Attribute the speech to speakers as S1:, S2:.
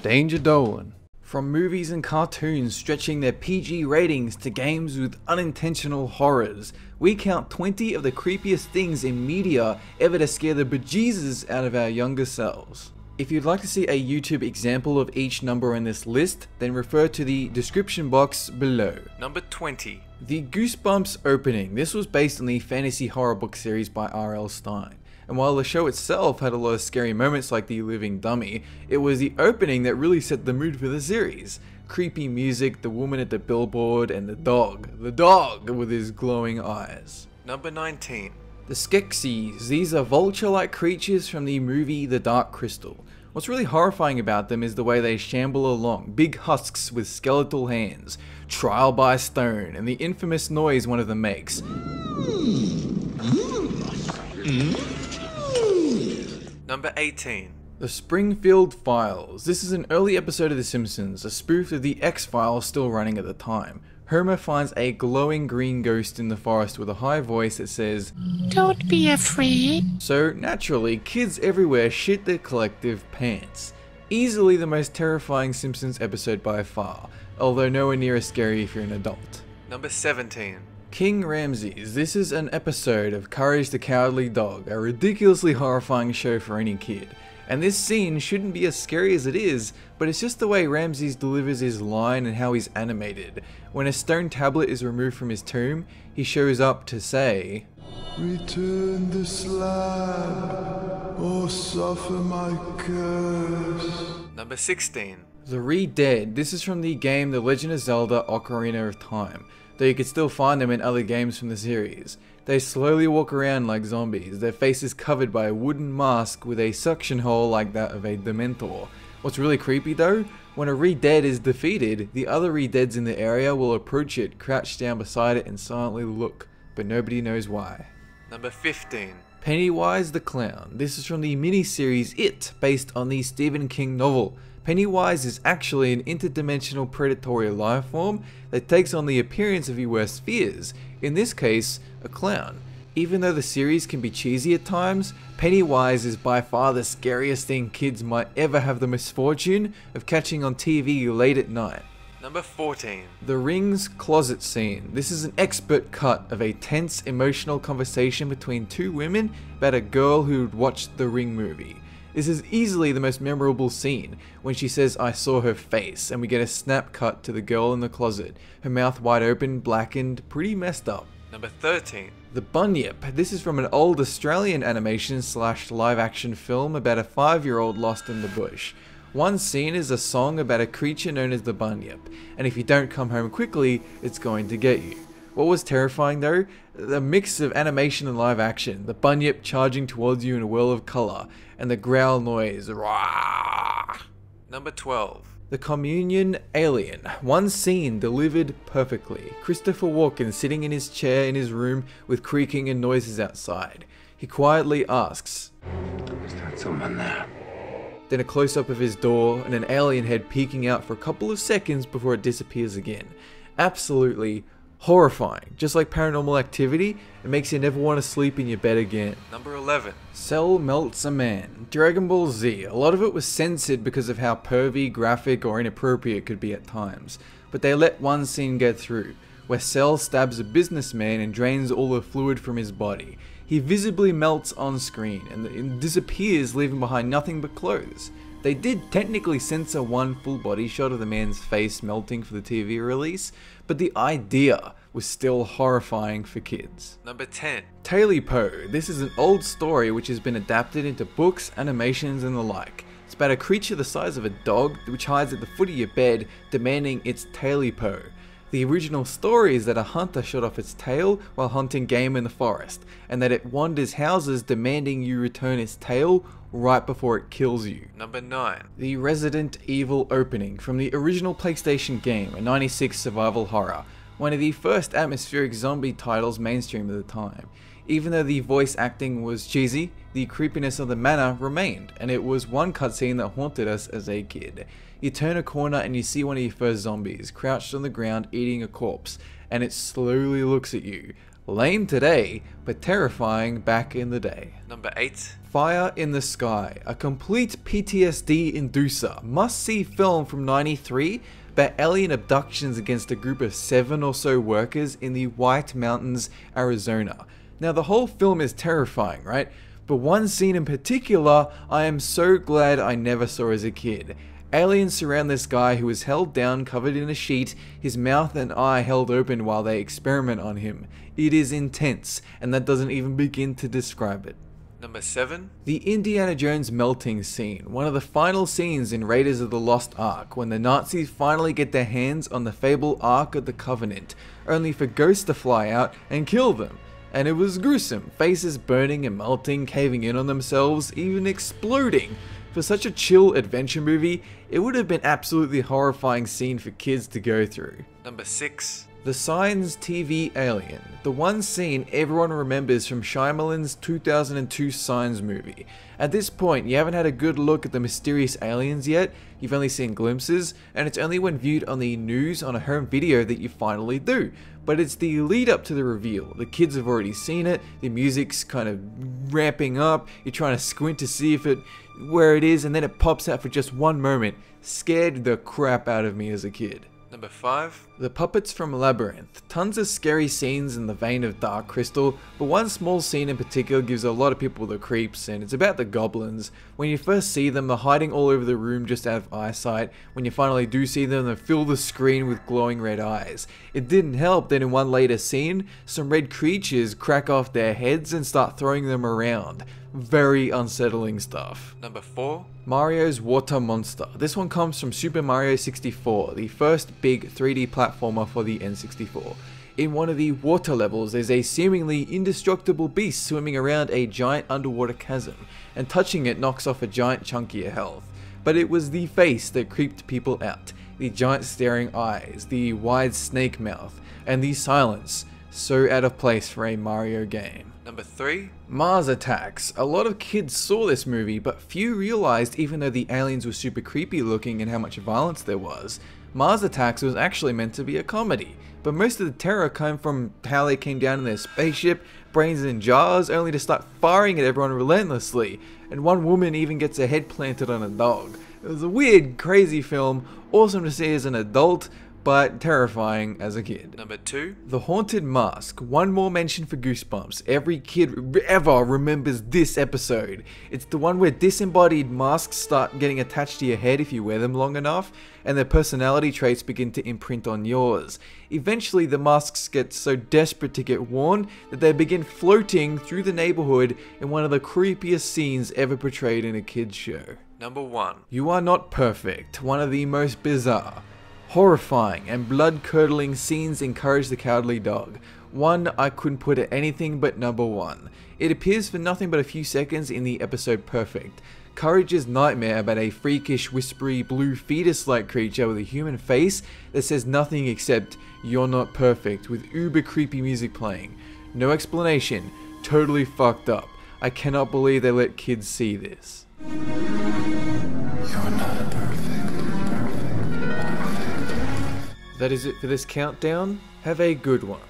S1: Danger Dolan. From movies and cartoons stretching their PG ratings to games with unintentional horrors, we count 20 of the creepiest things in media ever to scare the bejesus out of our younger selves. If you'd like to see a YouTube example of each number in this list, then refer to the description box below. Number 20. The Goosebumps opening. This was based on the fantasy horror book series by R.L. Stine. And while the show itself had a lot of scary moments like the living dummy, it was the opening that really set the mood for the series. Creepy music, the woman at the billboard, and the dog with his glowing eyes. Number 19. The Skeksis. These are vulture-like creatures from the movie The Dark Crystal. What's really horrifying about them is the way they shamble along, big husks with skeletal hands, trial by stone, and the infamous noise one of them makes. Number 18. The Springfield Files. This is an early episode of The Simpsons, a spoof of the X-Files still running at the time. Homer finds a glowing green ghost in the forest with a high voice that says, "Don't be afraid." So naturally, kids everywhere shit their collective pants. Easily the most terrifying Simpsons episode by far, although nowhere near as scary if you're an adult. Number 17. King Ramses. This is an episode of Courage the Cowardly Dog, a ridiculously horrifying show for any kid. And this scene shouldn't be as scary as it is, but it's just the way Ramses delivers his line and how he's animated. When a stone tablet is removed from his tomb, he shows up to say, "Return the slab, or suffer my curse." Number 16. The Redead. This is from the game The Legend of Zelda: Ocarina of Time, though you could still find them in other games from the series. They slowly walk around like zombies, their faces covered by a wooden mask with a suction hole like that of a Dementor. What's really creepy though, when a Redead is defeated, the other Redeads in the area will approach it, crouch down beside it and silently look, but nobody knows why. Number 15. Pennywise the Clown. This is from the miniseries It, based on the Stephen King novel. Pennywise is actually an interdimensional predatory life form that takes on the appearance of your worst fears, in this case, a clown. Even though the series can be cheesy at times, Pennywise is by far the scariest thing kids might ever have the misfortune of catching on TV late at night. Number 14. The Ring's closet scene. This is an expert cut of a tense, emotional conversation between two women about a girl who'd watched the Ring movie. This is easily the most memorable scene, when she says, "I saw her face," and we get a snap cut to the girl in the closet, her mouth wide open, blackened, pretty messed up. Number 13. The Bunyip. This is from an old Australian animation / live action film about a 5-year-old lost in the bush. One scene is a song about a creature known as the Bunyip, and if you don't come home quickly, it's going to get you. What was terrifying though? The mix of animation and live action, the Bunyip charging towards you in a whirl of colour, and the growl noise. Rah! Number 12. The Communion Alien. One scene delivered perfectly. Christopher Walken sitting in his chair in his room with creaking and noises outside. He quietly asks, "Is that someone there?" Then a close-up of his door and an alien head peeking out for a couple of seconds before it disappears again. Absolutely horrifying. Just like Paranormal Activity, it makes you never want to sleep in your bed again. Number 11. Cell melts a man. Dragon Ball Z. A lot of it was censored because of how pervy, graphic, or inappropriate it could be at times. But they let one scene get through, where Cell stabs a businessman and drains all the fluid from his body. He visibly melts on screen and disappears, leaving behind nothing but clothes. They did technically censor one full body shot of the man's face melting for the TV release, but the idea was still horrifying for kids. Number 10. Tailee Poe. This is an old story which has been adapted into books, animations and the like. It's about a creature the size of a dog which hides at the foot of your bed demanding its Tailee Poe. The original story is that a hunter shot off its tail while hunting game in the forest, and that it wanders houses demanding you return its tail right before it kills you. Number 9. The Resident Evil opening from the original PlayStation game, a '96 survival horror, one of the first atmospheric zombie titles mainstream at the time. Even though the voice acting was cheesy, the creepiness of the manner remained, and it was one cutscene that haunted us as a kid. You turn a corner and you see one of your first zombies, crouched on the ground eating a corpse, and it slowly looks at you. Lame today, but terrifying back in the day.
S2: Number 8.
S1: Fire in the Sky, a complete PTSD inducer, must-see film from '93 about alien abductions against a group of 7 or so workers in the White Mountains, Arizona. Now the whole film is terrifying, right? But one scene in particular, I am so glad I never saw as a kid. Aliens surround this guy who is held down, covered in a sheet, his mouth and eye held open while they experiment on him. It is intense, and that doesn't even begin to describe it.
S2: Number 7.
S1: The Indiana Jones melting scene, one of the final scenes in Raiders of the Lost Ark, when the Nazis finally get their hands on the fabled Ark of the Covenant, only for ghosts to fly out and kill them. And it was gruesome, faces burning and melting, caving in on themselves, even exploding. For such a chill adventure movie, it would have been absolutely horrifying scene for kids to go through.
S2: Number 6.
S1: The Signs TV Alien, the one scene everyone remembers from Shyamalan's 2002 Signs movie. At this point, you haven't had a good look at the mysterious aliens yet, you've only seen glimpses, and it's only when viewed on the news on a home video that you finally do. But it's the lead up to the reveal. The kids have already seen it, the music's kind of ramping up, you're trying to squint to see where it is, and then it pops out for just one moment. Scared the crap out of me as a kid.
S2: Number 5.
S1: The Puppets from Labyrinth. Tons of scary scenes in the vein of Dark Crystal, but one small scene in particular gives a lot of people the creeps, and it's about the goblins. When you first see them, they're hiding all over the room just out of eyesight. When you finally do see them, they fill the screen with glowing red eyes. It didn't help that in one later scene, some red creatures crack off their heads and start throwing them around. Very unsettling stuff.
S2: Number 4.
S1: Mario's Water Monster. This one comes from Super Mario 64, the first big 3D platformer for the N64. In one of the water levels, there's a seemingly indestructible beast swimming around a giant underwater chasm, and touching it knocks off a giant chunk of your health. But it was the face that creeped people out, the giant staring eyes, the wide snake mouth, and the silence, so out of place for a Mario game.
S2: Number 3.
S1: Mars Attacks. A lot of kids saw this movie, but few realized even though the aliens were super creepy looking and how much violence there was, Mars Attacks was actually meant to be a comedy. But most of the terror came from how they came down in their spaceship, brains in jars, only to start firing at everyone relentlessly, and one woman even gets her head planted on a dog. It was a weird, crazy film, awesome to see as an adult, but terrifying as a kid.
S2: Number 2.
S1: The Haunted Mask. One more mention for Goosebumps. Every kid ever remembers this episode. It's the one where disembodied masks start getting attached to your head if you wear them long enough, and their personality traits begin to imprint on yours. Eventually, the masks get so desperate to get worn that they begin floating through the neighborhood in one of the creepiest scenes ever portrayed in a kid's show.
S2: Number 1.
S1: You Are Not Perfect. One of the most bizarre, horrifying and blood-curdling scenes encourage the cowardly dog. One I couldn't put at anything but number 1. It appears for nothing but a few seconds in the episode Perfect. Courage's nightmare about a freakish, whispery, blue fetus-like creature with a human face that says nothing except, "You're not perfect," with uber creepy music playing. No explanation, totally fucked up. I cannot believe they let kids see this.
S3: You're not perfect.
S1: That is it for this countdown. Have a good one.